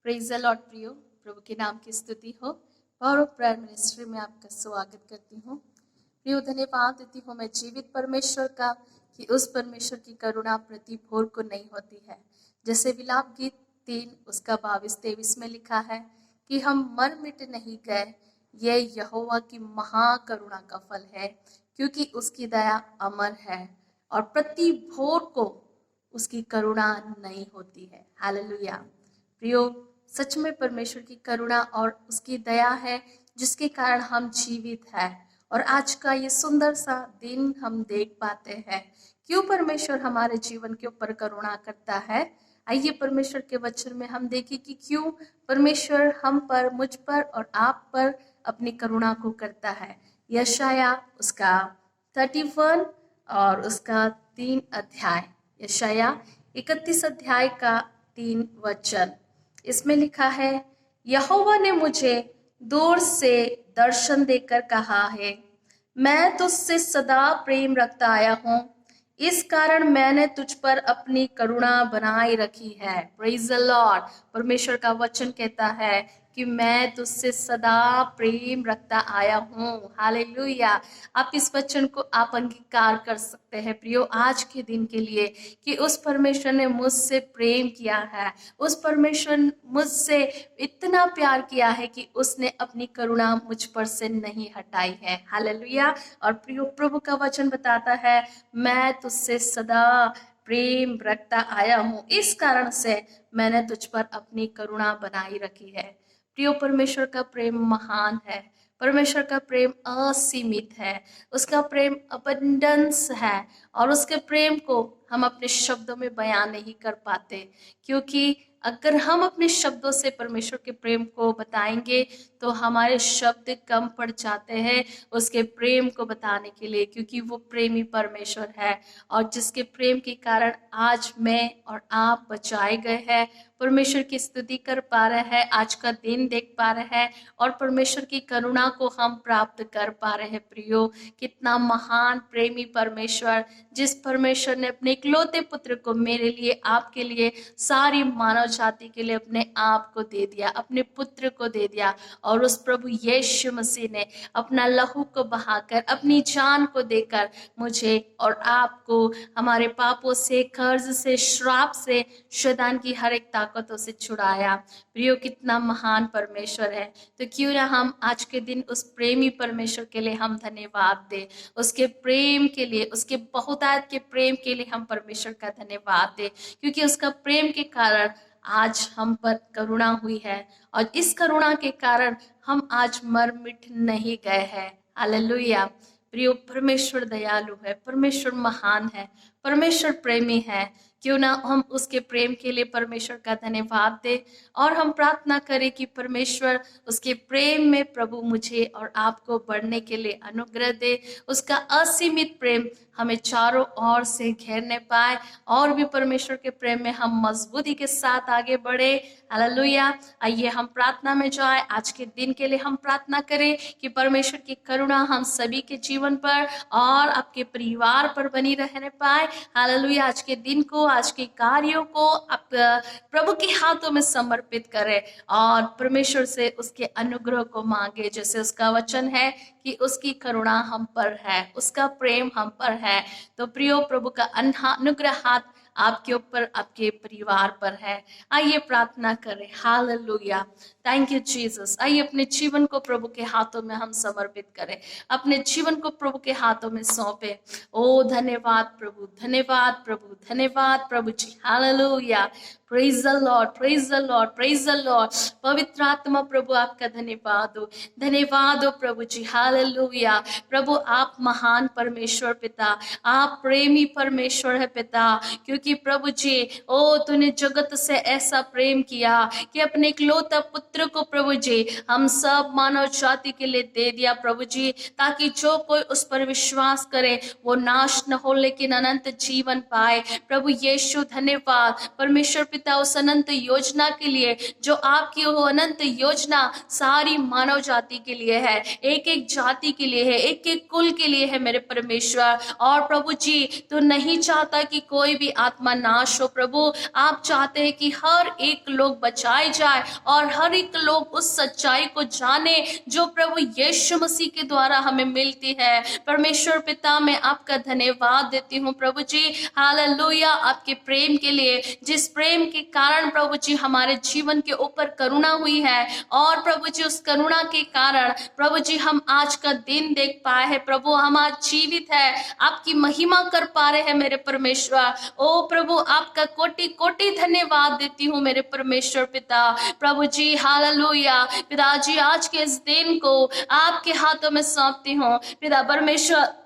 Praise the Lord प्रियो, प्रभु के नाम की स्तुति हो। पावर ऑफ प्रेयर मिनिस्ट्री में आपका स्वागत करती हूँ। प्रियो, धन्यवाद देती हूँ मैं जीवित परमेश्वर का कि उस परमेश्वर की करुणा प्रति भोर को नहीं होती है। जैसे विलाप गीत 3 उसका 22-23 में लिखा है कि हम मर मिट नहीं गए, ये यहोवा की महाकरुणा का फल है, क्योंकि उसकी दया अमर है और प्रति भोर को उसकी करुणा नहीं होती है। हालेलुया। प्रियो, सच में परमेश्वर की करुणा और उसकी दया है जिसके कारण हम जीवित हैं और आज का ये सुंदर सा दिन हम देख पाते हैं। क्यों परमेश्वर हमारे जीवन के ऊपर करुणा करता है? आइए परमेश्वर के वचन में हम देखें कि क्यों परमेश्वर हम पर, मुझ पर और आप पर अपनी करुणा को करता है। यशाया उसका 31 और उसका 3 अध्याय, यशाया 31 अध्याय का 3 वचन, इसमें लिखा है, यहोवा ने मुझे दूर से दर्शन देकर कहा है, मैं तुझसे सदा प्रेम रखता आया हूँ, इस कारण मैंने तुझ पर अपनी करुणा बनाए रखी है। Praise the Lord. परमेश्वर का वचन कहता है कि मैं तुझसे सदा प्रेम रखता आया हूँ। हालेलुया। आप इस वचन को आप अंगीकार कर सकते हैं प्रियो आज के दिन के लिए कि उस परमेश्वर ने मुझसे प्रेम किया है, उस परमेश्वर मुझसे इतना प्यार किया है कि उसने अपनी करुणा मुझ पर से नहीं हटाई है। हालेलुया। और प्रियो, प्रभु का वचन बताता है, मैं तुझसे सदा प्रेम रखता आया हूँ, इस कारण से मैंने तुझ पर अपनी करुणा बनाई रखी है। प्रियो, परमेश्वर का प्रेम महान है, परमेश्वर का प्रेम असीमित है, उसका प्रेम अबंडेंस है और उसके प्रेम को हम अपने शब्दों में बयान नहीं कर पाते, क्योंकि अगर हम अपने शब्दों से परमेश्वर के प्रेम को बताएंगे तो हमारे शब्द कम पड़ जाते हैं उसके प्रेम को बताने के लिए, क्योंकि वो प्रेमी परमेश्वर है और जिसके प्रेम के कारण आज मैं और आप बचाए गए हैं, परमेश्वर की स्तुति कर पा रहे हैं, आज का दिन देख पा रहे हैं और परमेश्वर की करुणा को हम प्राप्त कर पा रहे हैं। प्रियो, कितना महान प्रेमी परमेश्वर, जिस परमेश्वर ने अपने इकलौते पुत्र को मेरे लिए, आपके लिए, सारी मानव जाति के लिए अपने आप को दे दिया, अपने पुत्र को दे दिया और उस प्रभु यीशु मसीह ने अपना लहू को बहाकर, अपनी जान को देकर मुझे और आपको हमारे पापों से, कर्ज से, श्राप से, शैतान की हर एक ताकतों से छुड़ाया। प्रियो, कितना महान परमेश्वर है। तो क्यों ना हम आज के दिन उस प्रेमी परमेश्वर के लिए हम धन्यवाद दें, उसके प्रेम के लिए, उसके बहुतायत के प्रेम के लिए हम परमेश्वर का धन्यवाद दें, क्योंकि उसका प्रेम के कारण आज हम पर करुणा हुई है और इस करुणा के कारण हम आज मर मिट नहीं गए हैं। हालेलुया। प्रियो, परमेश्वर दयालु है, परमेश्वर महान है, परमेश्वर प्रेमी है। क्यों ना हम उसके प्रेम के लिए परमेश्वर का धन्यवाद दें और हम प्रार्थना करें कि परमेश्वर उसके प्रेम में प्रभु मुझे और आपको बढ़ने के लिए अनुग्रह दे, उसका असीमित प्रेम हमें चारों ओर से घेरने पाए और भी परमेश्वर के प्रेम में हम मजबूती के साथ आगे बढ़े। हालेलुया। आइए हम प्रार्थना में जाए। आज के दिन के लिए हम प्रार्थना करें कि परमेश्वर की करुणा हम सभी के जीवन पर और आपके परिवार पर बनी रहने पाए। हालेलुया। आज के दिन को, आज के कार्यों को आप प्रभु के हाथों में समर्पित करें और परमेश्वर से उसके अनुग्रह को मांगे, जैसे उसका वचन है कि उसकी करुणा हम पर है, उसका प्रेम हम पर है। तो प्रियो, प्रभु का अनुग्रह हाथ आपके ऊपर, आपके परिवार पर है। आइए प्रार्थना करें। हालेलुया। Thank you Jesus. आइए अपने जीवन को प्रभु के हाथों में हम समर्पित करें, अपने जीवन को प्रभु के हाथों में सौंपे। ओ धन्यवाद प्रभु, धन्यवाद प्रभु, धन्यवाद प्रभु जी। Hallelujah. Praise the lord, praise the lord, praise the lord. पवित्र आत्मा प्रभु आपका धन्यवाद हो, धन्यवाद हो प्रभु जी। हालेलुया। प्रभु आप महान परमेश्वर पिता, आप प्रेमी परमेश्वर है पिता, क्योंकि प्रभु जी ओ तूने जगत से ऐसा प्रेम किया कि अपने इकलौता पुत्र को प्रभु जी हम सब मानव जाति के लिए दे दिया प्रभु जी, ताकि जो कोई उस पर विश्वास करे वो नाश न हो लेकिन अनंत जीवन पाए। प्रभु यीशु धन्यवाद। परमेश्वर पिता पिता उस अनंत योजना के लिए जो आपकी वो अनंत योजना सारी मानव जाति के लिए है, एक एक जाति के लिए है, एक एक कुल के लिए है मेरे परमेश्वर। और प्रभु जी तो नहीं चाहता कि कोई भी आत्मा नाश हो प्रभु, आप चाहते हैं कि हर एक लोग बचाए जाए और हर एक लोग उस सच्चाई को जाने जो प्रभु यीशु मसीह के द्वारा हमें मिलती है। परमेश्वर पिता मैं आपका धन्यवाद देती हूँ प्रभु जी, हालेलुया, आपके प्रेम के लिए, जिस प्रेम के कारण प्रभु जी हमारे जीवन के ऊपर करुणा हुई है। और प्रभु जी उस करुणा के कारण प्रभु जी हम आज का दिन देख पाए हैं प्रभु, हम आज जीवित है, आपकी महिमा कर पा रहे हैं मेरे परमेश्वर। ओ प्रभु आपका कोटि कोटि धन्यवाद देती हूँ मेरे परमेश्वर पिता। प्रभु जी हालेलुया, पिताजी आज के इस दिन को आपके हाथों में सौंपती हूँ पिता परमेश्वर।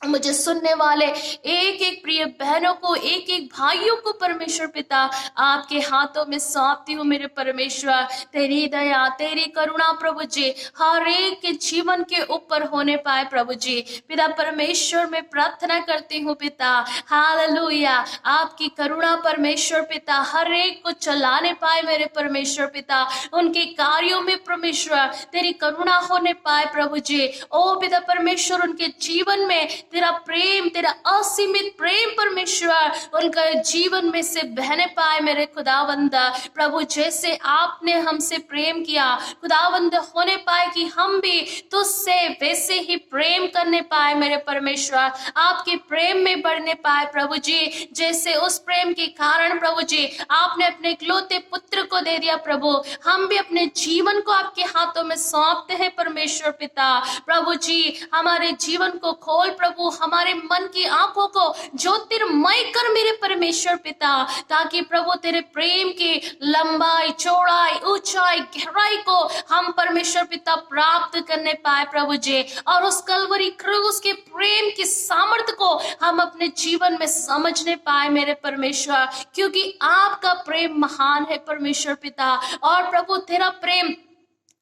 मुझे सुनने वाले एक एक प्रिय बहनों को, एक एक भाइयों को परमेश्वर पिता आपके हाथों में सौंपती हूँ मेरे परमेश्वर। तेरी दया तेरी करुणा प्रभु जी हर एक के जीवन के ऊपर होने पाए प्रभु जी। पिता परमेश्वर मैं प्रार्थना करती हूँ पिता, हालेलुया, आपकी करुणा परमेश्वर पिता हर एक को चलाने पाए मेरे परमेश्वर पिता, उनके कार्यों में परमेश्वर तेरी करुणा होने पाए प्रभु जी। ओ पिता परमेश्वर उनके जीवन में तेरा प्रेम, तेरा असीमित प्रेम परमेश्वर उनका जीवन में से बहने पाए मेरे खुदावंद प्रभु। जैसे आपने हमसे प्रेम किया खुदावंद, होने पाए कि हम भी तुझसे वैसे ही प्रेम करने पाए मेरे परमेश्वर, आपके प्रेम में बढ़ने पाए प्रभु जी। जैसे उस प्रेम के कारण प्रभु जी आपने अपने इकलौते पुत्र को दे दिया प्रभु, हम भी अपने जीवन को आपके हाथों में सौंपते हैं परमेश्वर पिता। प्रभु जी हमारे जीवन को खोल प्रभु, हमारे मन की आंखों को ज्योतिर्मय कर मेरे परमेश्वर पिता, ताकि प्रभु तेरे प्रेम की लंबाई चौड़ाई ऊंचाई गहराई को हम परमेश्वर पिता प्राप्त करने पाए प्रभु जी। और उस कलवरी क्रूस के प्रेम की सामर्थ्य को हम अपने जीवन में समझने पाए मेरे परमेश्वर, क्योंकि आपका प्रेम महान है परमेश्वर पिता। और प्रभु तेरा प्रेम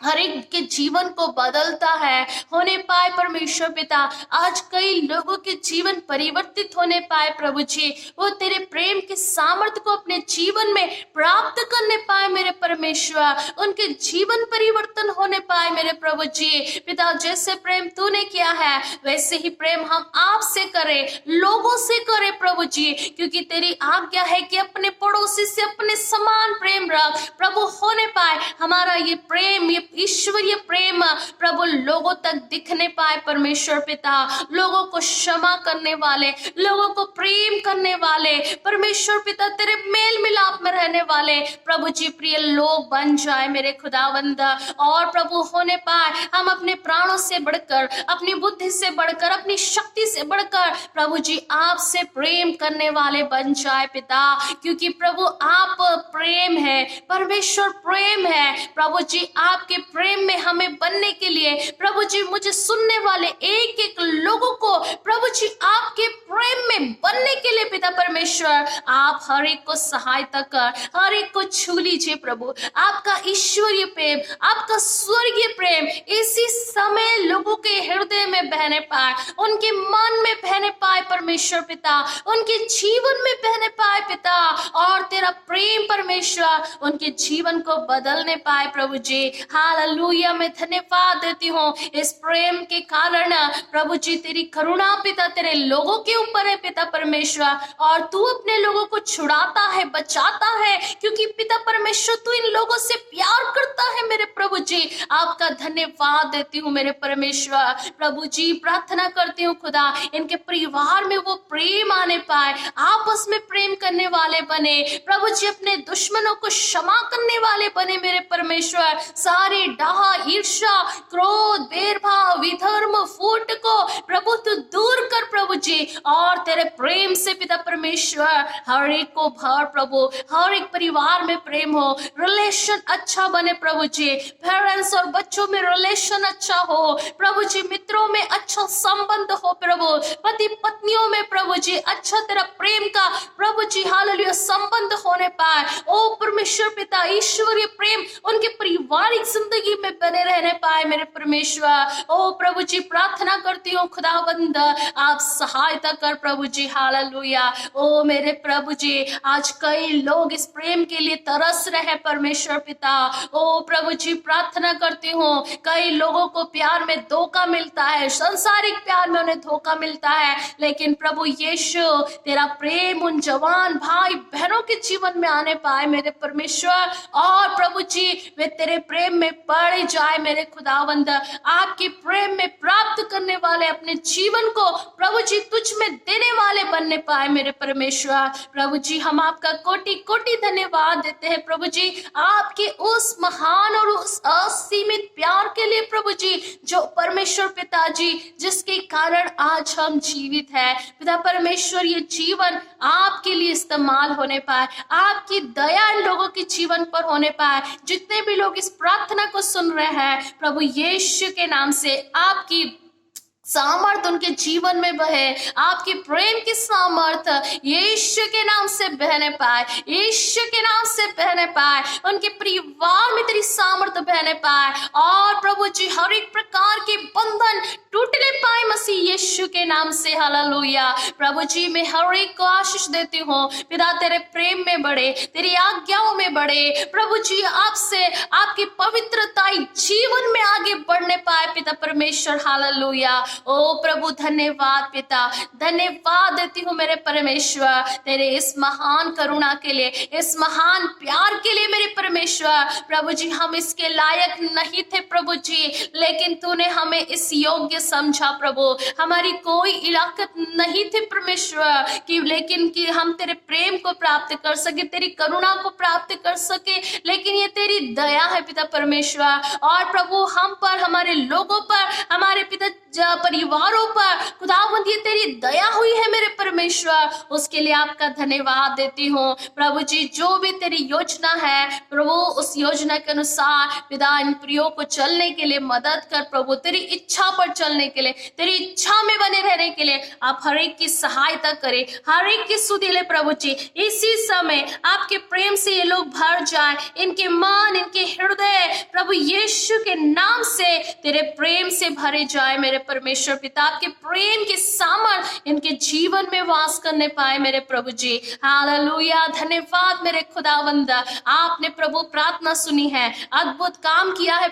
हर एक के जीवन को बदलता है, होने पाए परमेश्वर पिता। आज कई लोगों के जीवन परिवर्तित होने पाए प्रभु जी, वो तेरे प्रेम के सामर्थ्य को अपने जीवन में प्राप्त करने पाए मेरे परमेश्वर, उनके जीवन परिवर्तन होने पाए मेरे प्रभु जी पिता। जैसे प्रेम तूने किया है वैसे ही प्रेम हम आपसे करें, लोगों से करें प्रभु जी, क्योंकि तेरी आज्ञा है कि अपने पड़ोसी से अपने समान प्रेम रख प्रभु। होने पाए हमारा ये प्रेम, ये ईश्वरीय प्रेम प्रभु लोगों तक दिखने पाए परमेश्वर पिता, लोगों को क्षमा करने वाले, लोगों को प्रेम करने वाले परमेश्वर पिता, तेरे मेल मिलाप में रहने वाले प्रभु जी प्रिय लोग बन जाए मेरे खुदावंद। और प्रभु होने पाए हम अपने प्राणों से बढ़कर, अपनी बुद्धि से बढ़कर, अपनी शक्ति से बढ़कर प्रभु जी आपसे प्रेम करने वाले बन जाए पिता, क्योंकि प्रभु आप प्रेम है, परमेश्वर प्रेम है प्रभु जी। आपके प्रेम में हमें बनने के लिए प्रभु जी, मुझे सुनने वाले एक एक लोगों को प्रभु जी आपके प्रेम में बनने के लिए पिता परमेश्वर आप हर एक को सहायता कर, हर एक को छू लीजिए प्रभु। आपका ईश्वरीय प्रेम, आपका स्वर्गीय प्रेम इसी समय लोगों के हृदय में बहने पाए, उनके मन में बहने पाए परमेश्वर पिता, उनके जीवन में बहने पाए पिता। और तेरा प्रेम परमेश्वर उनके जीवन को बदलने पाए प्रभु जी। हालेलुया, मैं धन्यवाद देती हूँ इस प्रेम के कारण प्रभु जी। तेरी करुणा पिता तेरे लोगों के ऊपर है पिता परमेश्वर, और तू अपने लोगों को छुड़ाता है, बचाता है, क्योंकि पिता परमेश्वर तू इन लोगों से प्यार करता है मेरे प्रभु जी। आपका धन्यवाद देती हूँ मेरे परमेश्वर। प्रभु जी प्रार्थना करती हूँ खुदा इनके परिवार में वो प्रेम आने पाए, आपस में प्रेम करने वाले बने प्रभु जी, अपने दुश्मनों को क्षमा करने वाले बने मेरे परमेश्वर। सारे डाह, ईर्ष्या, क्रोध, भेदभाव, विधर्म, फूट को प्रभु तू दूर कर प्रभु जी, और तेरे प्रेम से पिता परमेश्वर हर एक को भर प्रभु। हर एक परिवार में प्रेम हो, रिलेशन अच्छा बने प्रभु जी, पेरेंट्स और बच्चों में रिलेशन अच्छा हो प्रभु जी, मित्रों में अच्छा संबंध हो प्रभु, पति पत्नियों में प्रभु जी अच्छा तेरा प्रेम का प्रभु जी हालेलुया संबंध होने पाए। ओ परमेश्वर पिता, ईश्वरीय प्रेम उनके पारिवारिक जिंदगी में बने रहने पाए मेरे परमेश्वर। ओ प्रभु जी, प्रार्थना करती हूँ खुदावंद, आप सहायता कर प्रभु जी। हालेलुया। ओ मेरे प्रभु जी, आज कई लोग इस प्रेम के लिए तरस रहे परमेश्वर पिता। ओ प्रभु जी, प्रार्थना करती हूँ, कई लोगों को प्यार में धोखा मिलता है, सांसारिक प्यार में उन्हें धोखा मिलता है, लेकिन प्रभु यीशु तेरा प्रेम उन जवान भाई बहनों के जीवन में आने पाए मेरे परमेश्वर। और प्रभु जी, वे तेरे प्रेम में पड़ जाए मेरे खुदावंद। आपके प्रेम में प्राप्त करने वाले अपने जीवन को प्रभु जी तुझ में देने वाले बनने पाए मेरे परमेश्वर। प्रभु जी, हम आपका कोटि कोटि धन्यवाद देते हैं प्रभु जी, आपके उस महान और उस असीमित प्यार के लिए प्रभु जी, जो परमेश्वर पिताजी जिसके कारण आज हम जीवित हैं। पिता परमेश्वर, ये जीवन आपके लिए इस्तेमाल होने पाए, आपकी दया इन लोगों के जीवन पर होने पाए। जितने भी लोग इस प्रार्थना को सुन रहे हैं प्रभु यीशु के नाम से आपकी सामर्थ उनके जीवन में बहे, आपके प्रेम की सामर्थ यीशु के नाम से बहने पाए, यीशु के नाम से बहने पाए, उनके परिवार में तेरी सामर्थ बहने पाए। और प्रभु जी, हर एक प्रकार के बंधन टूटने पाए मसीह यीशु के नाम से। हालेलुया। प्रभु जी, मैं हर एक को आशीष देती हूँ पिता, तेरे प्रेम में बढ़े, तेरी आज्ञाओं में बढ़े प्रभु जी, आपसे आपकी पवित्रता जीवन में आगे बढ़ने पाए पिता परमेश्वर। हालेलुया। ओ प्रभु, धन्यवाद पिता, धन्यवाद देती हूँ मेरे परमेश्वर तेरे इस महान करुणा के लिए, इस महान प्यार के लिए मेरे परमेश्वर। प्रभु जी, हम इसके लायक नहीं थे प्रभु जी, लेकिन तूने हमें इस योग्य समझा प्रभु। हमारी कोई इलाकत नहीं थी परमेश्वर कि लेकिन कि हम तेरे प्रेम को प्राप्त कर सके, तेरी करुणा को प्राप्त कर सके, लेकिन ये तेरी दया है पिता परमेश्वर। और प्रभु, हम पर, हमारे लोगों पर, हमारे पिता परिवारों पर खुदावंद ये तेरी दया हुई है मेरे परमेश्वर, उसके लिए आपका धन्यवाद देती हूँ प्रभु जी। जो भी तेरी योजना है प्रभु, उस योजना के अनुसार पिता इन प्रियो को चलने के लिए मदद कर प्रभु, तेरी इच्छा पर चलने के लिए, तेरी इच्छा में बने रहने के लिए आप हर एक की सहायता करें, हर एक की सुधि ले प्रभु जी। इसी समय आपके प्रेम से ये लोग भर जाए, इनके मन, इनके हृदय प्रभु यीशु के नाम से तेरे प्रेम से भरे जाए मेरे परमेश्वर पिता। आपके प्रेम के सामर्थ इनके जीवन में वास करने पाए मेरे प्रभु जी। हालेलुया। धन्यवाद मेरे खुदावंद, आपने प्रभु प्रार्थना सुनी है, अद्भुत काम किया है